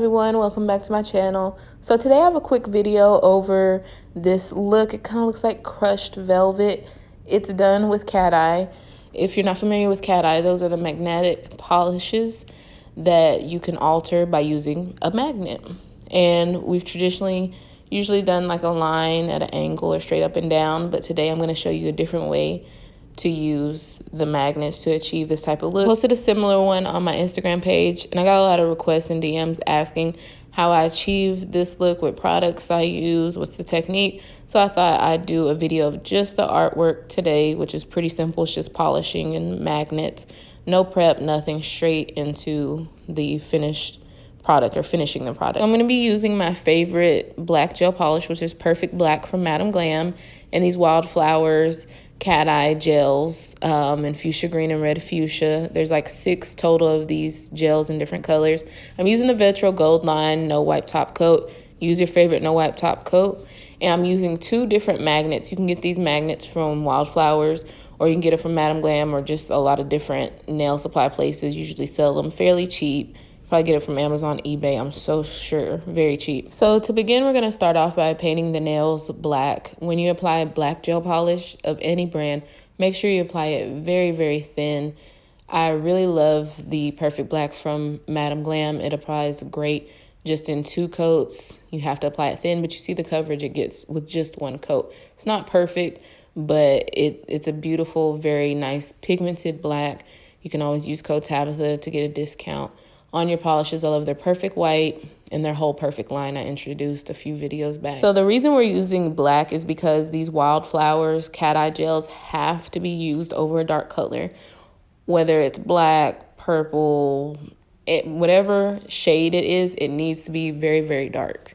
everyone, welcome back to my channel. So today I have a quick video over this look. It kind of looks like crushed velvet. It's done with cat eye. If you're not familiar with cat eye, those are the magnetic polishes that you can alter by using a magnet. And we've usually done like a line at an angle or straight up and down, but today I'm going to show you a different way to use the magnets to achieve this type of look. I posted a similar one on my Instagram page, and I got a lot of requests and DMs asking how I achieve this look, what products I use, what's the technique. So I thought I'd do a video of just the artwork today, which is pretty simple. It's just polishing and magnets, no prep, nothing, straight into the finished product or finishing the product. I'm going to be using my favorite black gel polish, which is Perfect Black from Madam Glam, and these Wildflowers cat eye gels in fuchsia green and red fuchsia. There's like 6 total of these gels in different colors. I'm using the Vetro Gold line no wipe top coat. Use your favorite no wipe top coat. And I'm using 2 different magnets. You can get these magnets from Wildflowers, or you can get it from Madam Glam, or just a lot of different nail supply places usually sell them fairly cheap. Probably get it from Amazon, eBay, I'm so sure, very cheap. So to begin, we're gonna start off by painting the nails black. When you apply black gel polish of any brand, make sure you apply it very, very thin. I really love the Perfect Black from Madam Glam. It applies great just in 2 coats. You have to apply it thin, but you see the coverage it gets with just 1 coat. It's not perfect, but it's a beautiful, very nice pigmented black. You can always use code Tabitha to get a discount on your polishes. I love their Perfect White and their whole Perfect line I introduced a few videos back. So the reason we're using black is because these Wildflowers cat eye gels have to be used over a dark color. Whether it's black, purple, whatever shade it is, it needs to be very, very dark.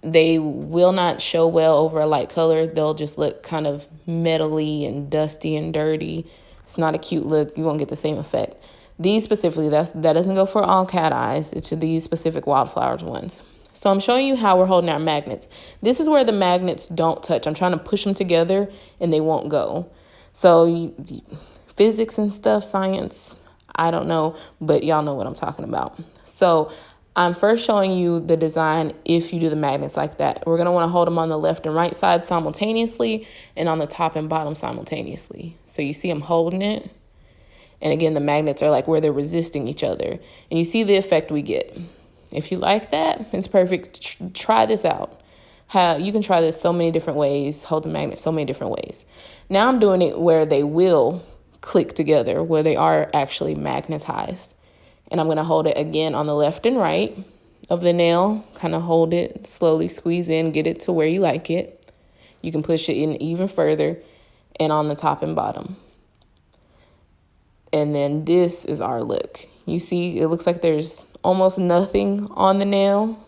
They will not show well over a light color. They'll just look kind of metally and dusty and dirty. It's not a cute look. You won't get the same effect. These specifically, that doesn't go for all cat eyes. It's these specific Wildflowers ones. So I'm showing you how we're holding our magnets. This is where the magnets don't touch. I'm trying to push them together and they won't go. So physics and stuff, science, I don't know, but y'all know what I'm talking about. So I'm first showing you the design if you do the magnets like that. We're going to want to hold them on the left and right side simultaneously and on the top and bottom simultaneously. So you see I'm holding it. And again, the magnets are like where they're resisting each other. And you see the effect we get. If you like that, it's perfect. Try this out. You can try this so many different ways, hold the magnet so many different ways. Now I'm doing it where they will click together, where they are actually magnetized. And I'm going to hold it again on the left and right of the nail. Kind of hold it, slowly squeeze in, get it to where you like it. You can push it in even further, and on the top and bottom. And then this is our look. You see, it looks like there's almost nothing on the nail.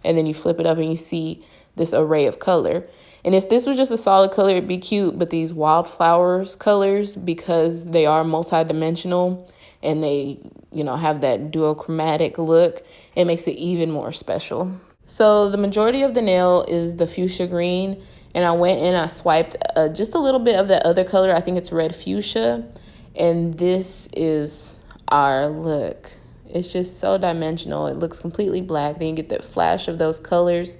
And then you flip it up and you see this array of color. And if this was just a solid color, it'd be cute. But these Wildflowers colors, because they are multi-dimensional and they, have that duochromatic look, it makes it even more special. So the majority of the nail is the fuchsia green. And I went and I swiped just a little bit of that other color. I think it's red fuchsia. And this is our look. It's just so dimensional. It looks completely black. Then you get that flash of those colors.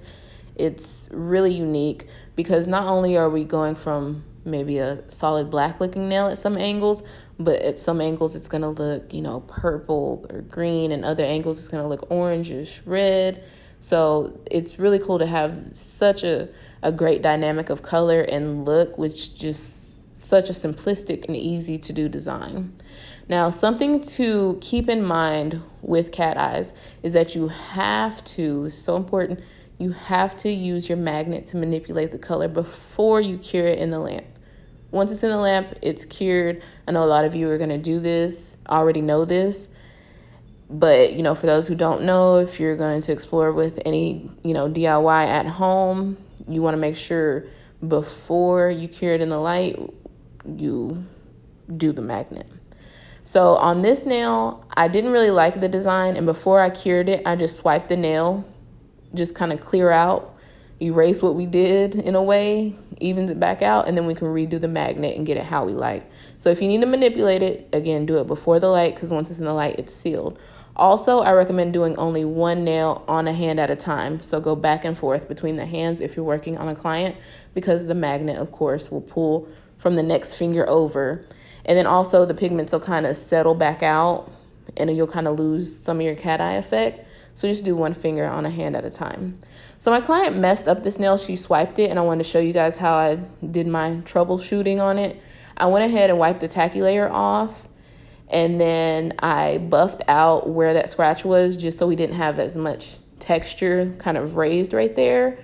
It's really unique because not only are we going from maybe a solid black looking nail at some angles, but at some angles it's going to look, purple or green, and other angles it's going to look orangish, red. So it's really cool to have such a great dynamic of color and look, which just such a simplistic and easy to do design. Now, something to keep in mind with cat eyes is that you have to, it's so important, you have to use your magnet to manipulate the color before you cure it in the lamp. Once it's in the lamp, it's cured. I know a lot of you are going to do this, already know this. But, for those who don't know, if you're going to explore with any, DIY at home, you want to make sure before you cure it in the light, you do the magnet. So on this nail, I didn't really like the design, and before I cured it, I just swiped the nail, just kind of clear out, erase what we did in a way, evens it back out, and then we can redo the magnet and get it how we like. So if you need to manipulate it, again, do it before the light, because once it's in the light, it's sealed. Also, I recommend doing only one nail on a hand at a time. So go back and forth between the hands if you're working on a client, because the magnet, of course, will pull from the next finger over. And then also the pigments will kind of settle back out and you'll kind of lose some of your cat eye effect. So just do one finger on a hand at a time. So my client messed up this nail. She swiped it, and I wanted to show you guys how I did my troubleshooting on it. I went ahead and wiped the tacky layer off, and then I buffed out where that scratch was just so we didn't have as much texture kind of raised right there.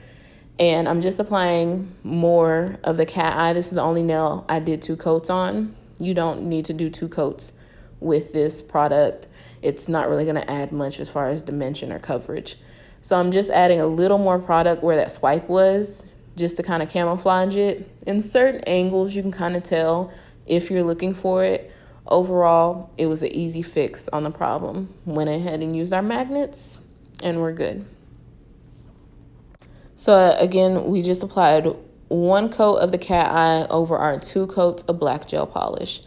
And I'm just applying more of the cat eye. This is the only nail I did 2 coats on. You don't need to do 2 coats with this product. It's not really going to add much as far as dimension or coverage. So I'm just adding a little more product where that swipe was, just to kind of camouflage it. In certain angles, you can kind of tell if you're looking for it. Overall, it was an easy fix on the problem. Went ahead and used our magnets, and we're good. So again, we just applied 1 coat of the cat eye over our 2 coats of black gel polish.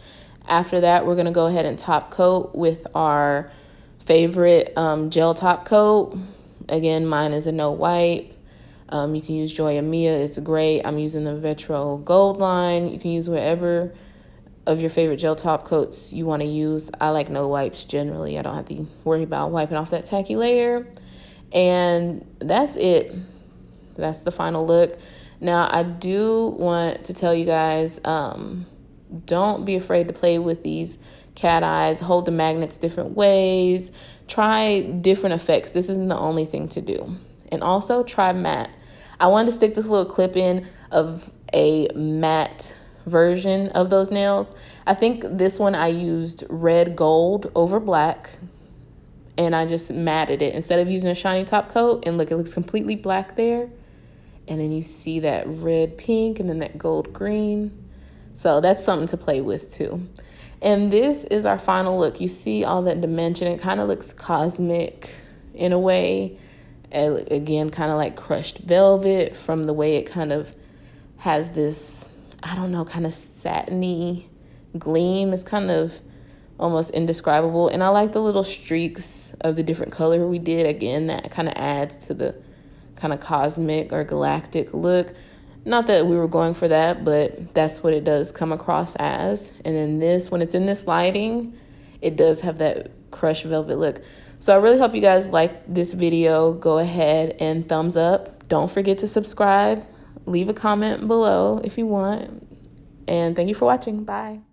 After that, we're going to go ahead and top coat with our favorite gel top coat. Again, mine is a no wipe. You can use Joya Mia. It's great. I'm using the Vetro Gold line. You can use whatever of your favorite gel top coats you want to use. I like no wipes generally. I don't have to worry about wiping off that tacky layer. And that's it. That's the final look. Now, I do want to tell you guys, don't be afraid to play with these cat eyes. Hold the magnets different ways. Try different effects. This isn't the only thing to do. And also try matte. I wanted to stick this little clip in of a matte version of those nails. I think this one I used red gold over black, and I just matted it instead of using a shiny top coat. And look, it looks completely black there. And then you see that red pink and then that gold green. So that's something to play with too. And this is our final look. You see all that dimension. It kind of looks cosmic in a way. Again, kind of like crushed velvet from the way it kind of has this, I don't know, kind of satiny gleam. It's kind of almost indescribable. And I like the little streaks of the different color we did. Again, that kind of adds to the kind of cosmic or galactic look. Not that we were going for that, but that's what it does come across as. And then this, when it's in this lighting, it does have that crushed velvet look. So I really hope you guys like this video. Go ahead and thumbs up. Don't forget to subscribe. Leave a comment below if you want. And thank you for watching. Bye.